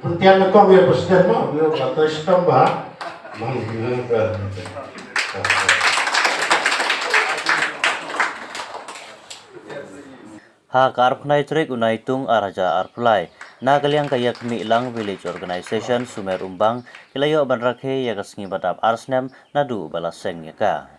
Puntian ko ang presiden mo, yung kata sistem ba? Ha karpnai trik unai tung araja arpulai. Nagaliang kayak mi ilang village organization Sumer Umbang kilayo banrakhe yagas ngi badap arsnem nadu balaseng yaka.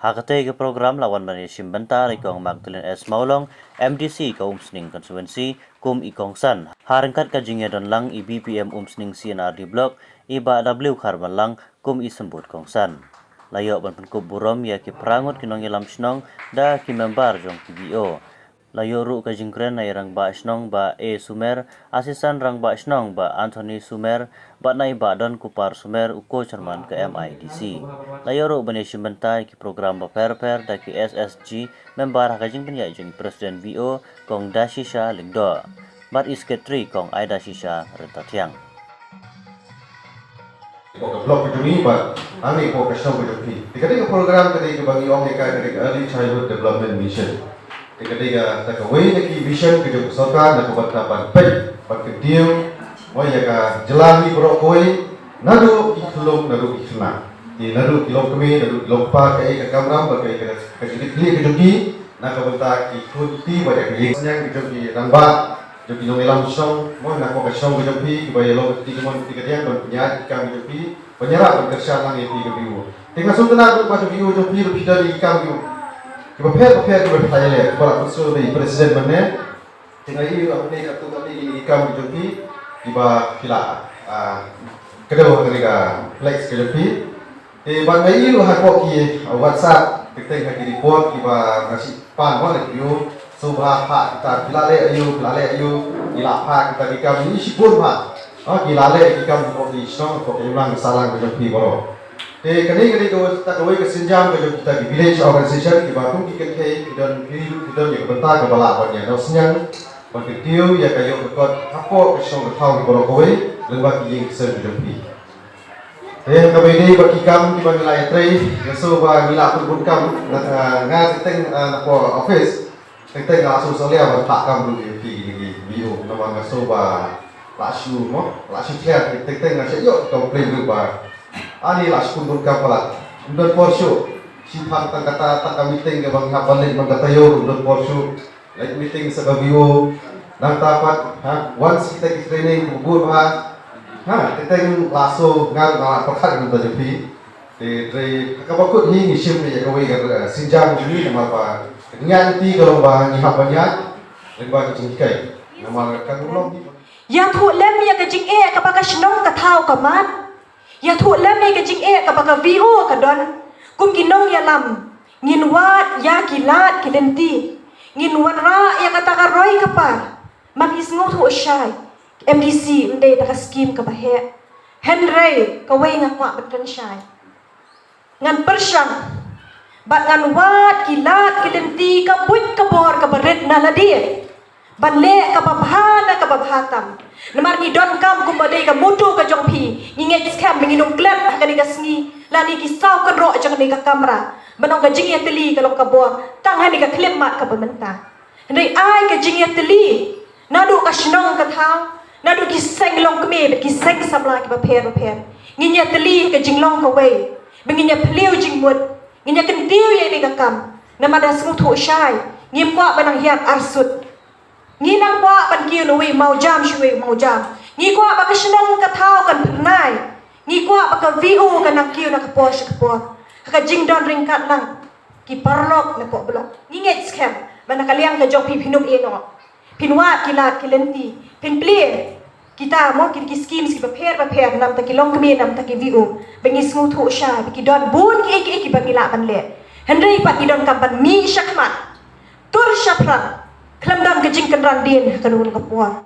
Hakate ke program lawan mani simbenta ikong Magdalene S Maulong MDC ka Umsning Constituency kum ikong san. Harangkat kajingya don lang i BPM Umsning CNRD Block iba W Karman lang kum isembut kong san. Layo ban penkub burom ya ki prangut kinong ilam snong da ki member jong PBO. Layo ru kajingkren na irang ba snong ba A Sumer, asisan rang ba snong ba Anthony Sumer, ba nai ba don kupar Sumer uko cerman ke MIDC. Layo ru bani simbenta ki program ba per da ki SSG member kajing penya jeng Presiden VO kong Dashisha Lingdo. Bat isketri kong Aida Shisha Retatiang. Blok ini ba ani ko kasong ko joki. Tikati program kadi ke bagi ong ka kadi Early Childhood Development Mission. Ketika tak kawin lagi vision kerja besarkan nak buat apa baik berkedim, wah ya ka jelani berokoi, nadu ikhulum nadu ikhna, di nadu kilom kami nadu kilom pa kai ka kamram berkai ka jadi kli kejoki, nak bentak ikuti banyak yang senyang kejoki rangba, joki nong elam song, mau nak kau kasong kejoki, bayar lo ketika mau ketika dia berpunya kami kejoki, penyerap berkerja lang itu kejoki. Tengah sungkena tu macam kejoki joki lebih dari kami. Kepala bertanya kepala usul dari presiden mana? Tinggal ini apa ni kartu kami ikam joki tiba kila kedua ketika flex kejoki. Bangga ini luar koki WhatsApp kita lagi report tiba nasi pan mana tu subah pak kita kila le kila pak kita ikam ini sibuk pak. Kila le ikam koki strong koki ulang salang kejoki baru. Kani ko tak kawai kesenjam ko kita di village organization di Batung di KK dan hidup kita yang bentar ke balak banyak dan senyang berketiu ya kayu kot apa kesong ketau di Borokoi lembak yang keser dijumpi. Kami ini berkikam di Bangilai Tray so ba mila pun kam nga teng ko office teng langsung solia bentak kam dulu di bio nama so ba lasu mo lasu clear teng nga yo komplain dulu ba ani lah sepuluh kapal, undur porsio, sifat kata tak meeting ke bang balik bang katayo undur porsio, like meeting sebagiu, nang tapat, once kita ke training kubur kita langsung ngal perkat kita jadi, dari kabakut ni ngisim ni kawai sinjang ini nama apa, nganti kalau bang ihap banyak, lebih kecingkai, nama kagulong. Yang tu lem yang kecing kapakas nong katau kaman. Ya tu lem ni kecing kapaka VO kadon kum kinong ya lam ngin wat ya kilat kidenti ngin wat ra ya kata karoi kapar magis ngotu syai MDC undai dak skim kabahe Henry kawai ngakwa betkan syai ngan persyang bat ngan wat kilat kidenti kabut kabor kabaret naladi banle kababhana kababhatam namar ni don kam kumbadai ka mutu ka jongpi nginge skam menginum klep ka ni gasngi lani ki saw ka ro jang ni ka kamera banong ka jing yateli ka long ka bo tang hani ka klep mat ka bementa ndai ai ka jing yateli nadu ka shnong ka thang nadu ki seng long kme ki seng sabla ki ba pher nginge yateli ka jing long ka wei benginge pleu jing mut nginge kan tiu ye ni ka kam namada smu thu shai ngim kwa banang hiat arsut ni nang kwa ban kiu no we mau jam shwe mau jam ni kwa ba ka shnong ka thau kan phnai ni kwa ba ka VO kan nak kiu nak po ka jing don ring kat lang ki parlok na po bla ni nget scam ban ka liang ka jok pi phinum e no pinwa kilat kilenti pin play kita mo ki scheme ki ba pher nam ta ki long kme nam ta ki VO bengis ngu thu sha ki don bun ki bangila ban le henry pat ki don ka ban mi shakmat tur shapran Kelam dam kejing kenran din kanun kapua.